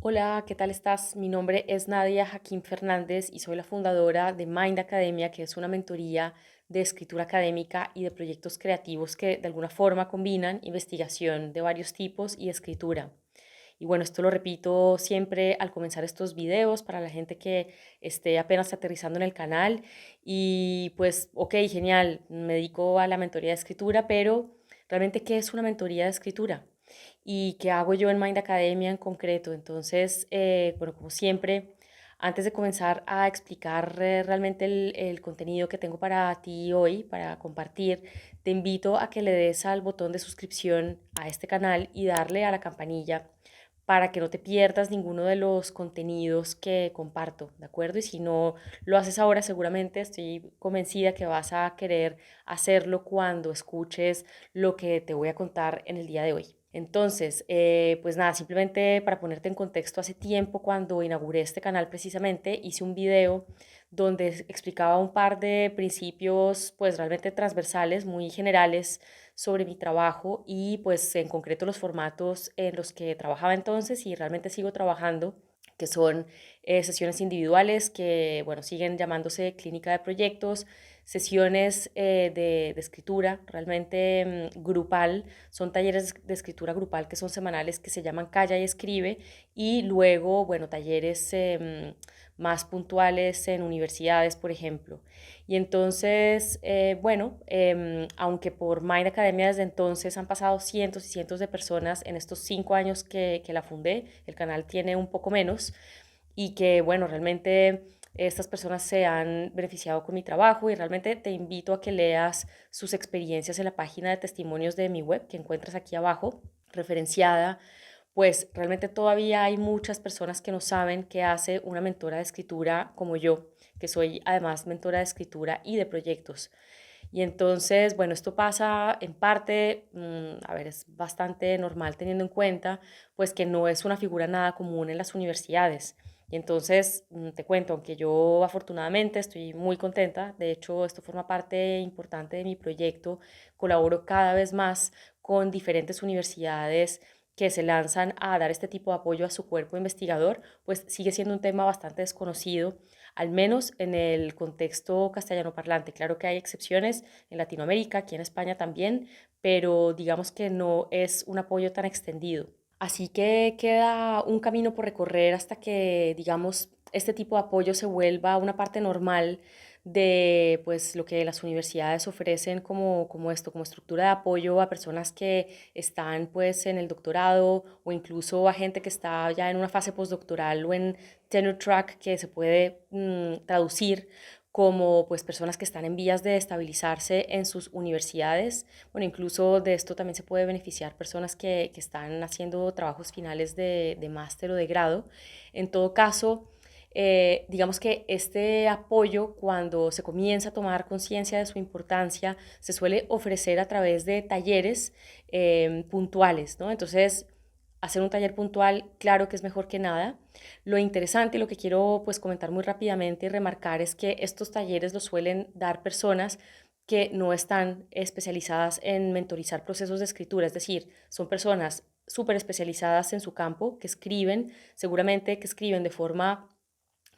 Hola, ¿qué tal estás? Mi nombre es Nadia Jaquín Fernández y soy la fundadora de Mind Academia, que es una mentoría de escritura académica y de proyectos creativos que de alguna forma combinan investigación de varios tipos y escritura. Y bueno, esto lo repito siempre al comenzar estos videos para la gente que esté apenas aterrizando en el canal. Y pues, ok, genial, me dedico a la mentoría de escritura, pero realmente, ¿qué es una mentoría de escritura? ¿Y qué hago yo en Mind Academia en concreto? Entonces, bueno, como siempre, antes de comenzar a explicar realmente el contenido que tengo para ti hoy, para compartir, te invito a que le des al botón de suscripción a este canal y darle a la campanilla para que no te pierdas ninguno de los contenidos que comparto, ¿de acuerdo? Y si no lo haces ahora, seguramente estoy convencida que vas a querer hacerlo cuando escuches lo que te voy a contar en el día de hoy. Entonces, pues nada, simplemente para ponerte en contexto, hace tiempo cuando inauguré este canal precisamente hice un video donde explicaba un par de principios pues realmente transversales, muy generales sobre mi trabajo y pues en concreto los formatos en los que trabajaba entonces y realmente sigo trabajando, que son sesiones individuales que, bueno, siguen llamándose clínica de proyectos, sesiones de escritura realmente grupal, son talleres de escritura grupal que son semanales que se llaman Calla y Escribe y luego, bueno, talleres más puntuales en universidades, por ejemplo. Y entonces, bueno, aunque por Mind Academia desde entonces han pasado cientos y cientos de personas en estos 5 años que la fundé, el canal tiene un poco menos, y que, bueno, realmente estas personas se han beneficiado con mi trabajo y realmente te invito a que leas sus experiencias en la página de testimonios de mi web que encuentras aquí abajo, referenciada, pues realmente todavía hay muchas personas que no saben qué hace una mentora de escritura como yo, que soy además mentora de escritura y de proyectos. Y entonces, bueno, esto pasa en parte, a ver, es bastante normal teniendo en cuenta, pues que no es una figura nada común en las universidades. Y entonces, te cuento, aunque yo afortunadamente estoy muy contenta, de hecho esto forma parte importante de mi proyecto, colaboro cada vez más con diferentes universidades que se lanzan a dar este tipo de apoyo a su cuerpo investigador, pues sigue siendo un tema bastante desconocido, al menos en el contexto castellano parlante. Claro que hay excepciones en Latinoamérica, aquí en España también, pero digamos que no es un apoyo tan extendido. Así que queda un camino por recorrer hasta que, digamos, este tipo de apoyo se vuelva una parte normal de pues lo que las universidades ofrecen como esto, como estructura de apoyo a personas que están pues en el doctorado o incluso a gente que está ya en una fase postdoctoral o en tenure track que se puede traducir como pues personas que están en vías de estabilizarse en sus universidades. Bueno, incluso de esto también se puede beneficiar personas que están haciendo trabajos finales de máster o de grado. En todo caso, digamos que este apoyo, cuando se comienza a tomar conciencia de su importancia, se suele ofrecer a través de talleres puntuales, ¿no? Entonces, hacer un taller puntual, claro que es mejor que nada. Lo interesante y lo que quiero pues comentar muy rápidamente y remarcar es que estos talleres los suelen dar personas que no están especializadas en mentorizar procesos de escritura, es decir, son personas súper especializadas en su campo, que escriben, seguramente que escriben de forma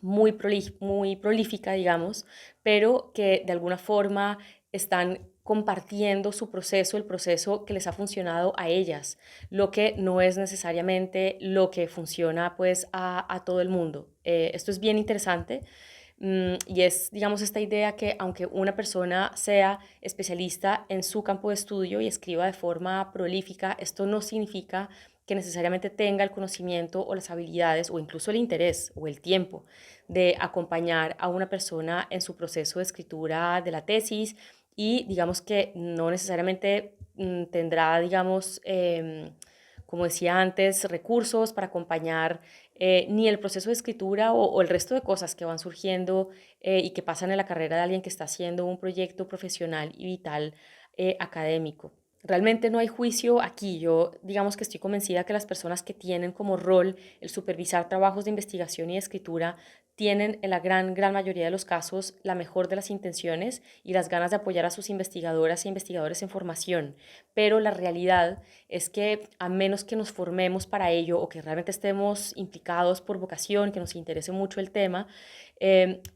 muy prolífica, digamos, pero que de alguna forma están compartiendo su proceso, el proceso que les ha funcionado a ellas, lo que no es necesariamente lo que funciona pues a todo el mundo. Esto es bien interesante y es, digamos, esta idea que aunque una persona sea especialista en su campo de estudio y escriba de forma prolífica, esto no significa que necesariamente tenga el conocimiento o las habilidades o incluso el interés o el tiempo de acompañar a una persona en su proceso de escritura de la tesis y digamos que no necesariamente tendrá, digamos, como decía antes, recursos para acompañar ni el proceso de escritura o el resto de cosas que van surgiendo y que pasan en la carrera de alguien que está haciendo un proyecto profesional y vital académico. Realmente no hay juicio aquí. Yo digamos que estoy convencida que las personas que tienen como rol el supervisar trabajos de investigación y de escritura tienen en la gran mayoría de los casos la mejor de las intenciones y las ganas de apoyar a sus investigadoras e investigadores en formación. Pero la realidad es que a menos que nos formemos para ello o que realmente estemos implicados por vocación, que nos interese mucho el tema,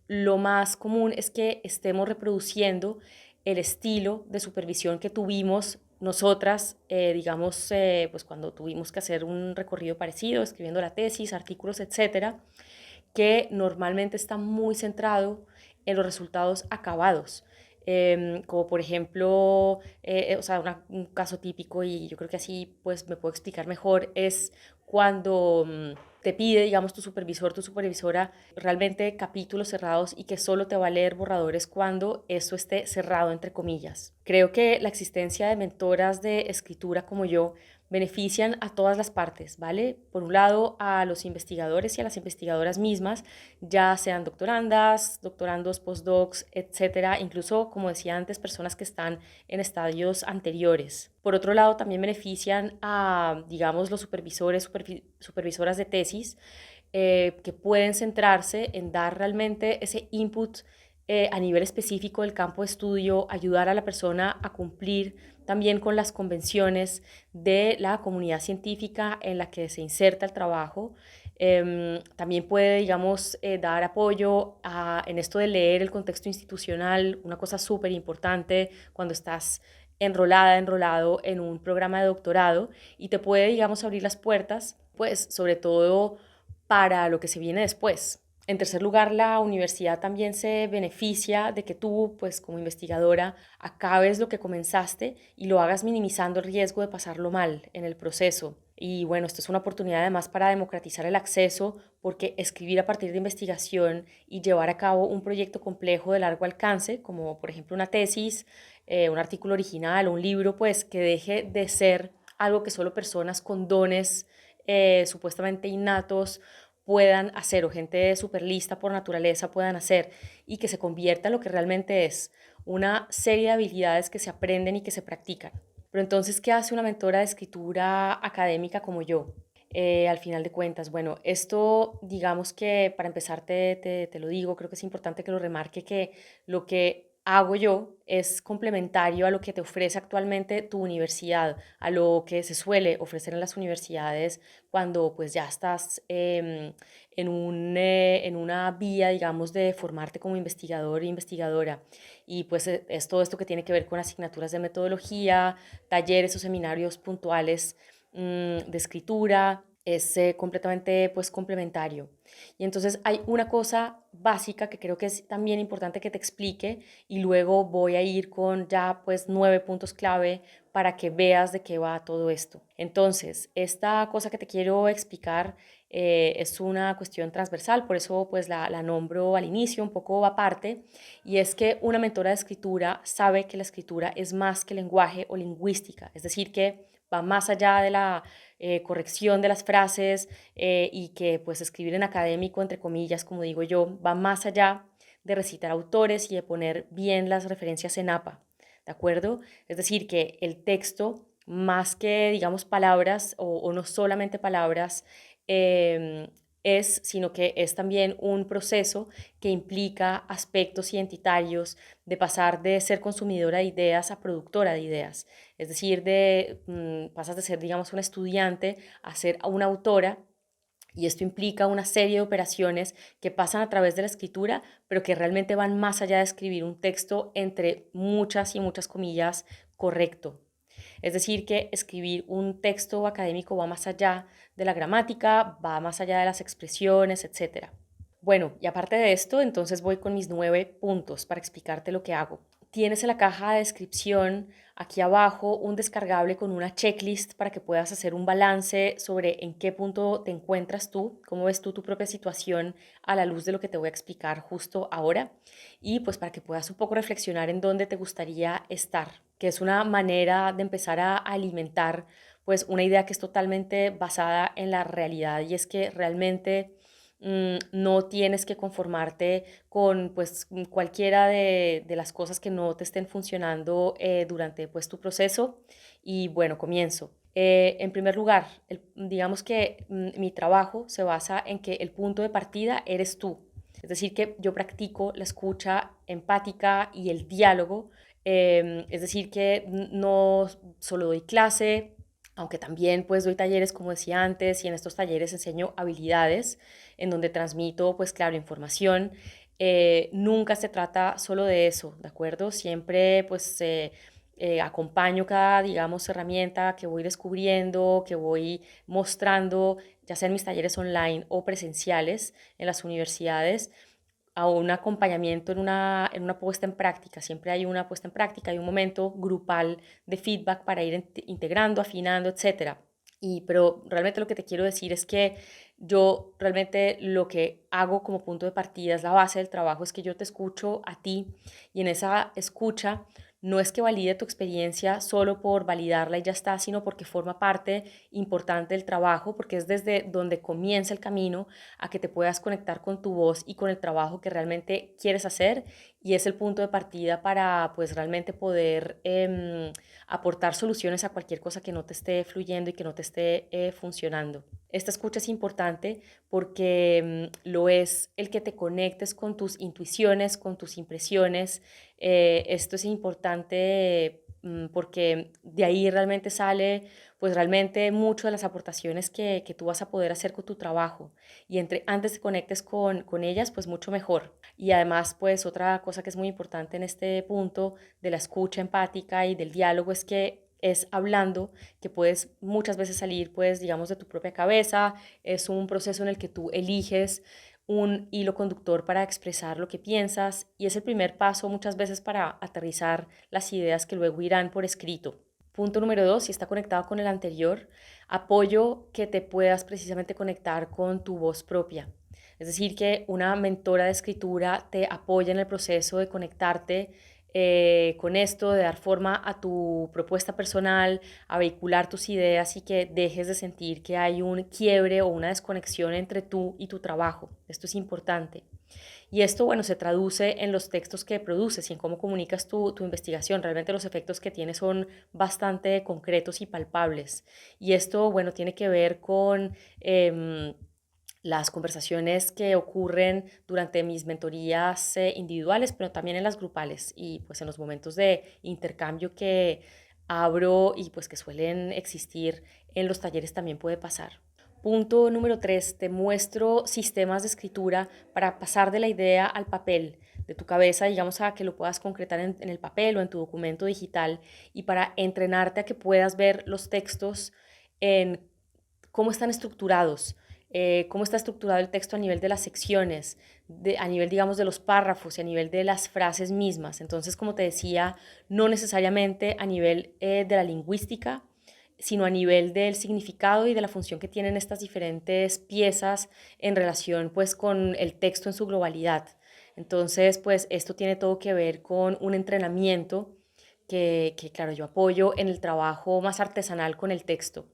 lo más común es que estemos reproduciendo el estilo de supervisión que tuvimos nosotras, digamos, pues cuando tuvimos que hacer un recorrido parecido, escribiendo la tesis, artículos, etcétera, que normalmente está muy centrado en los resultados acabados. Como por ejemplo, o sea, un caso típico, y yo creo que así pues me puedo explicar mejor, es cuando te pide, digamos, tu supervisor, tu supervisora, realmente capítulos cerrados y que solo te va a leer borradores cuando eso esté cerrado, entre comillas. Creo que la existencia de mentoras de escritura como yo benefician a todas las partes, ¿vale? Por un lado, a los investigadores y a las investigadoras mismas, ya sean doctorandas, doctorandos, postdocs, etcétera, incluso, como decía antes, personas que están en estadios anteriores. Por otro lado, también benefician a, digamos, los supervisores, supervisoras de tesis, que pueden centrarse en dar realmente ese input a nivel específico del campo de estudio, ayudar a la persona a cumplir también con las convenciones de la comunidad científica en la que se inserta el trabajo. También puede, digamos, dar apoyo en esto de leer el contexto institucional, una cosa súper importante cuando estás enrolada, enrolado en un programa de doctorado, y te puede, digamos, abrir las puertas, pues sobre todo para lo que se viene después. En tercer lugar, la universidad también se beneficia de que tú, pues como investigadora, acabes lo que comenzaste y lo hagas minimizando el riesgo de pasarlo mal en el proceso. Y bueno, esto es una oportunidad además para democratizar el acceso, porque escribir a partir de investigación y llevar a cabo un proyecto complejo de largo alcance, como por ejemplo una tesis, un artículo original o un libro, pues que deje de ser algo que solo personas con dones supuestamente innatos puedan hacer, o gente súper lista por naturaleza puedan hacer, y que se convierta en lo que realmente es una serie de habilidades que se aprenden y que se practican. Pero entonces, ¿qué hace una mentora de escritura académica como yo? Al final de cuentas, bueno, esto digamos que para empezar te lo digo, creo que es importante que lo remarque, que lo que hago yo es complementario a lo que te ofrece actualmente tu universidad, a lo que se suele ofrecer en las universidades cuando pues ya estás en una vía, digamos, de formarte como investigador e investigadora. Y pues es todo esto que tiene que ver con asignaturas de metodología, talleres o seminarios puntuales de escritura, es completamente pues complementario. Y entonces hay una cosa básica que creo que es también importante que te explique, y luego voy a ir con ya pues 9 puntos clave para que veas de qué va todo esto. Entonces, esta cosa que te quiero explicar es una cuestión transversal, por eso pues la nombro al inicio, un poco aparte, y es que una mentora de escritura sabe que la escritura es más que lenguaje o lingüística, es decir, que va más allá de la corrección de las frases, y que pues escribir en académico, entre comillas, como digo yo, va más allá de recitar autores y de poner bien las referencias en APA, ¿de acuerdo? Es decir, que el texto, más que, digamos, palabras o no solamente palabras, eh, es, sino que es también un proceso que implica aspectos identitarios de pasar de ser consumidora de ideas a productora de ideas. Es decir, pasas de ser, digamos, una estudiante a ser una autora, y esto implica una serie de operaciones que pasan a través de la escritura, pero que realmente van más allá de escribir un texto entre muchas y muchas comillas correcto. Es decir, que escribir un texto académico va más allá de la gramática, va más allá de las expresiones, etcétera. Bueno, y aparte de esto, entonces voy con mis 9 puntos para explicarte lo que hago. Tienes en la caja de descripción aquí abajo un descargable con una checklist para que puedas hacer un balance sobre en qué punto te encuentras tú, cómo ves tú tu propia situación a la luz de lo que te voy a explicar justo ahora, y pues para que puedas un poco reflexionar en dónde te gustaría estar, que es una manera de empezar a alimentar pues una idea que es totalmente basada en la realidad, y es que realmente No tienes que conformarte con pues cualquiera de las cosas que no te estén funcionando durante pues tu proceso. Y bueno, comienzo. En primer lugar, digamos que mi trabajo se basa en que el punto de partida eres tú. Es decir, que yo practico la escucha empática y el diálogo. Es decir, que no solo doy clase, aunque también pues doy talleres, como decía antes, y en estos talleres enseño habilidades en donde transmito, pues claro, información. Nunca se trata solo de eso, ¿de acuerdo? Siempre pues acompaño cada, digamos, herramienta que voy descubriendo, que voy mostrando, ya sea en mis talleres online o presenciales en las universidades, a un acompañamiento en una puesta en práctica. Siempre hay una puesta en práctica, hay un momento grupal de feedback para ir integrando, afinando, etcétera. Pero realmente lo que te quiero decir es que yo realmente lo que hago como punto de partida es la base del trabajo, es que yo te escucho a ti y en esa escucha no es que valide tu experiencia solo por validarla y ya está, sino porque forma parte importante del trabajo, porque es desde donde comienza el camino a que te puedas conectar con tu voz y con el trabajo que realmente quieres hacer, y es el punto de partida para pues realmente poder aportar soluciones a cualquier cosa que no te esté fluyendo y que no te esté funcionando. Esta escucha es importante porque lo es el que te conectes con tus intuiciones, con tus impresiones. Esto es importante porque de ahí realmente sale pues realmente mucho de las aportaciones que tú vas a poder hacer con tu trabajo, y antes te conectes con ellas pues mucho mejor. Y además pues otra cosa que es muy importante en este punto de la escucha empática y del diálogo es que es hablando que puedes muchas veces salir pues digamos de tu propia cabeza. Es un proceso en el que tú eliges un hilo conductor para expresar lo que piensas, y es el primer paso muchas veces para aterrizar las ideas que luego irán por escrito. Punto número dos, si está conectado con el anterior, apoyo que te puedas precisamente conectar con tu voz propia. Es decir, que una mentora de escritura te apoya en el proceso de conectarte con esto, de dar forma a tu propuesta personal, a vehicular tus ideas y que dejes de sentir que hay un quiebre o una desconexión entre tú y tu trabajo. Esto es importante. Y esto, bueno, se traduce en los textos que produces y en cómo comunicas tu investigación. Realmente los efectos que tiene son bastante concretos y palpables. Y esto, bueno, tiene que ver con las conversaciones que ocurren durante mis mentorías individuales, pero también en las grupales y pues en los momentos de intercambio que abro y pues que suelen existir en los talleres también puede pasar. Punto número 3, te muestro sistemas de escritura para pasar de la idea al papel, de tu cabeza, digamos, a que lo puedas concretar en el papel o en tu documento digital, y para entrenarte a que puedas ver los textos en cómo están estructurados, cómo está estructurado el texto a nivel de las secciones, a nivel, digamos, de los párrafos y a nivel de las frases mismas. Entonces, como te decía, no necesariamente a nivel de la lingüística, sino a nivel del significado y de la función que tienen estas diferentes piezas en relación pues con el texto en su globalidad. Entonces, pues esto tiene todo que ver con un entrenamiento claro, yo apoyo en el trabajo más artesanal con el texto.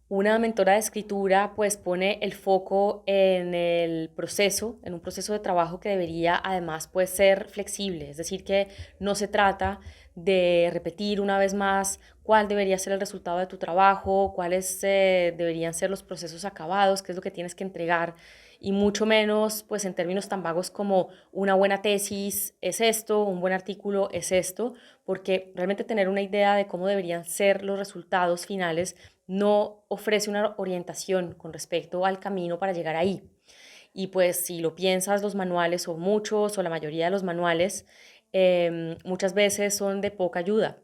Una mentora de escritura pues pone el foco en el proceso, en un proceso de trabajo que debería además pues ser flexible, es decir, que no se trata de repetir una vez más cuál debería ser el resultado de tu trabajo, cuáles deberían ser los procesos acabados, qué es lo que tienes que entregar, y mucho menos pues en términos tan vagos como una buena tesis es esto, un buen artículo es esto, porque realmente tener una idea de cómo deberían ser los resultados finales no ofrece una orientación con respecto al camino para llegar ahí. Y pues si lo piensas, los manuales o muchos o la mayoría de los manuales muchas veces son de poca ayuda,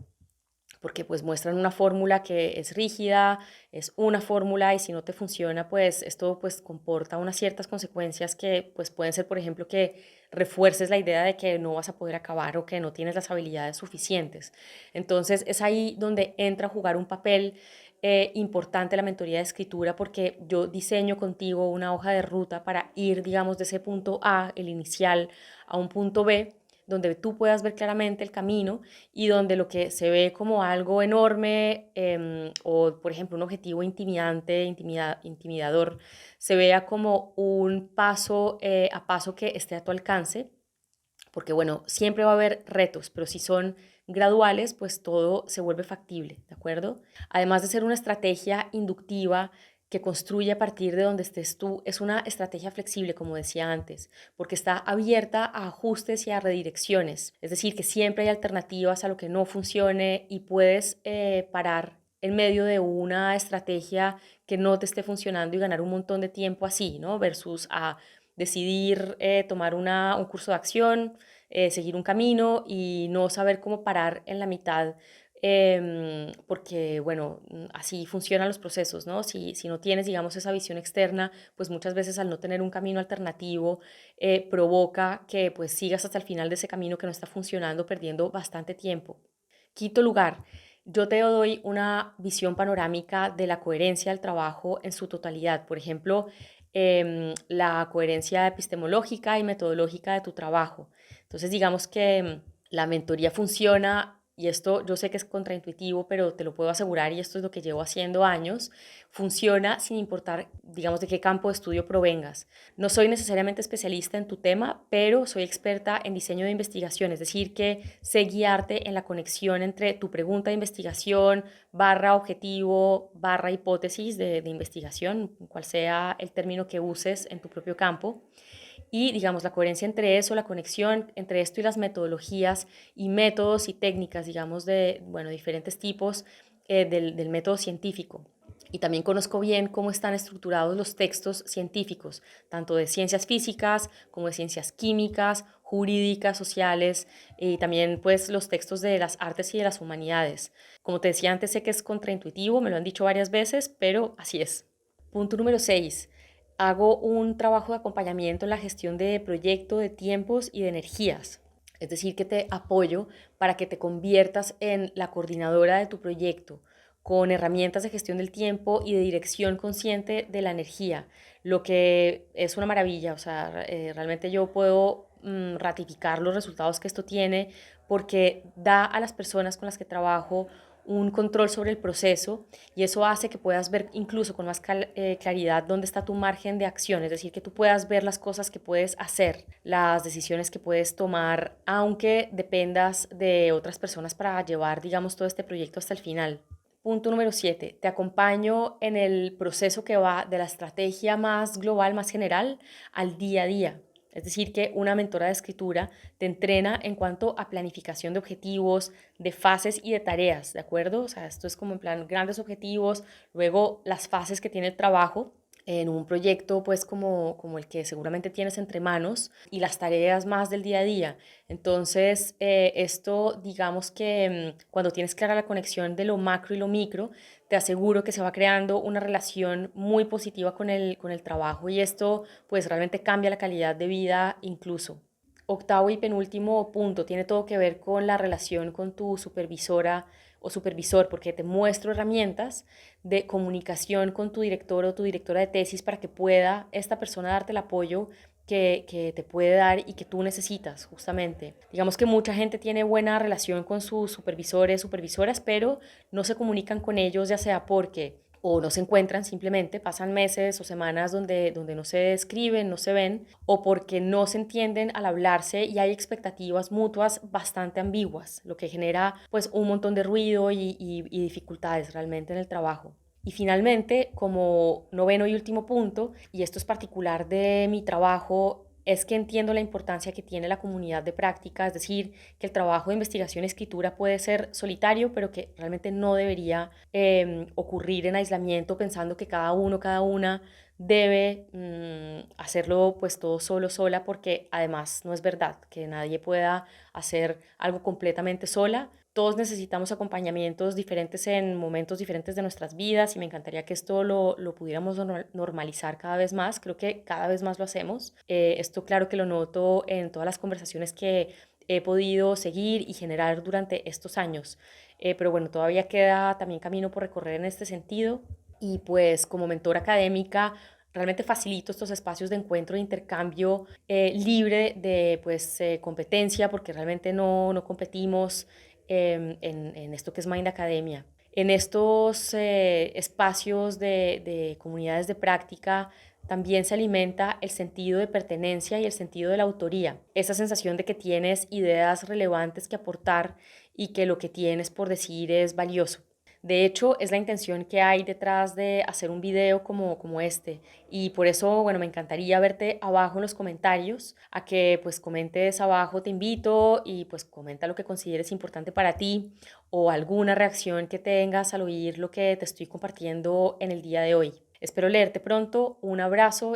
porque pues muestran una fórmula que es rígida, es una fórmula, y si no te funciona, pues esto pues comporta unas ciertas consecuencias que pues pueden ser, por ejemplo, que refuerces la idea de que no vas a poder acabar o que no tienes las habilidades suficientes. Entonces es ahí donde entra a jugar un papel importante la mentoría de escritura, porque yo diseño contigo una hoja de ruta para ir, digamos, de ese punto A, el inicial, a un punto B, donde tú puedas ver claramente el camino y donde lo que se ve como algo enorme o, por ejemplo, un objetivo intimidante, intimidador, se vea como un paso a paso que esté a tu alcance, porque bueno, siempre va a haber retos, pero si son graduales, pues todo se vuelve factible, ¿de acuerdo? Además de ser una estrategia inductiva que construye a partir de donde estés tú, es una estrategia flexible, como decía antes, porque está abierta a ajustes y a redirecciones, es decir, que siempre hay alternativas a lo que no funcione y puedes parar en medio de una estrategia que no te esté funcionando y ganar un montón de tiempo así, ¿no? Versus a decidir tomar un curso de acción, seguir un camino y no saber cómo parar en la mitad, porque, bueno, así funcionan los procesos, ¿no? Si no tienes, digamos, esa visión externa, pues muchas veces al no tener un camino alternativo, provoca que pues sigas hasta el final de ese camino que no está funcionando, perdiendo bastante tiempo. Quinto lugar, yo te doy una visión panorámica de la coherencia del trabajo en su totalidad. Por ejemplo, la coherencia epistemológica y metodológica de tu trabajo. Entonces, digamos que la mentoría funciona, y esto yo sé que es contraintuitivo, pero te lo puedo asegurar, y esto es lo que llevo haciendo años, funciona sin importar, digamos, de qué campo de estudio provengas. No soy necesariamente especialista en tu tema, pero soy experta en diseño de investigación, es decir, que sé guiarte en la conexión entre tu pregunta de investigación, barra objetivo, barra hipótesis de investigación, cual sea el término que uses en tu propio campo, y digamos la coherencia entre eso, la conexión entre esto y las metodologías y métodos y técnicas, digamos, de, bueno, diferentes tipos del método científico. Y también conozco bien cómo están estructurados los textos científicos, tanto de ciencias físicas como de ciencias químicas, jurídicas, sociales, y también pues los textos de las artes y de las humanidades. Como te decía antes, sé que es contraintuitivo, me lo han dicho varias veces, pero así es. Punto número 6. Hago un trabajo de acompañamiento en la gestión de proyecto, de tiempos y de energías. Es decir, que te apoyo para que te conviertas en la coordinadora de tu proyecto, con herramientas de gestión del tiempo y de dirección consciente de la energía, lo que es una maravilla. O sea, realmente yo puedo ratificar los resultados que esto tiene porque da a las personas con las que trabajo un control sobre el proceso y eso hace que puedas ver incluso con más claridad dónde está tu margen de acción, es decir, que tú puedas ver las cosas que puedes hacer, las decisiones que puedes tomar, aunque dependas de otras personas para llevar, digamos, todo este proyecto hasta el final. Punto número 7. Te acompaño en el proceso que va de la estrategia más global, más general, al día a día. Es decir, que una mentora de escritura te entrena en cuanto a planificación de objetivos, de fases y de tareas, ¿de acuerdo? O sea, esto es como en plan grandes objetivos, luego las fases que tiene el trabajo en un proyecto pues como el que seguramente tienes entre manos y las tareas más del día a día. Entonces, esto digamos que cuando tienes clara la conexión de lo macro y lo micro, te aseguro que se va creando una relación muy positiva con el trabajo y esto pues realmente cambia la calidad de vida incluso. Octavo y penúltimo punto, tiene todo que ver con la relación con tu supervisora o supervisor, porque te muestro herramientas de comunicación con tu director o tu directora de tesis para que pueda esta persona darte el apoyo que te puede dar y que tú necesitas, justamente. Digamos que mucha gente tiene buena relación con sus supervisores, supervisoras, pero no se comunican con ellos, ya sea porque o no se encuentran simplemente, pasan meses o semanas donde no se escriben, no se ven, o porque no se entienden al hablarse y hay expectativas mutuas bastante ambiguas, lo que genera pues un montón de ruido y dificultades realmente en el trabajo. Y finalmente, como noveno y último punto, y esto es particular de mi trabajo, es que entiendo la importancia que tiene la comunidad de práctica, es decir, que el trabajo de investigación y escritura puede ser solitario, pero que realmente no debería ocurrir en aislamiento pensando que cada uno, cada una debe hacerlo pues todo solo, sola, porque además no es verdad que nadie pueda hacer algo completamente sola. Todos necesitamos acompañamientos diferentes en momentos diferentes de nuestras vidas y me encantaría que esto lo pudiéramos normalizar cada vez más. Creo que cada vez más lo hacemos. Esto claro que lo noto en todas las conversaciones que he podido seguir y generar durante estos años. Pero bueno, todavía queda también camino por recorrer en este sentido y pues como mentora académica realmente facilito estos espacios de encuentro, de intercambio libre de pues, competencia, porque realmente no competimos en esto que es Mind Academia. En estos espacios de comunidades de práctica también se alimenta el sentido de pertenencia y el sentido de la autoría, esa sensación de que tienes ideas relevantes que aportar y que lo que tienes por decir es valioso. De hecho, es la intención que hay detrás de hacer un video como este. Y por eso, bueno, me encantaría verte abajo en los comentarios, a que pues comentes abajo, te invito y pues comenta lo que consideres importante para ti o alguna reacción que tengas al oír lo que te estoy compartiendo en el día de hoy. Espero leerte pronto, un abrazo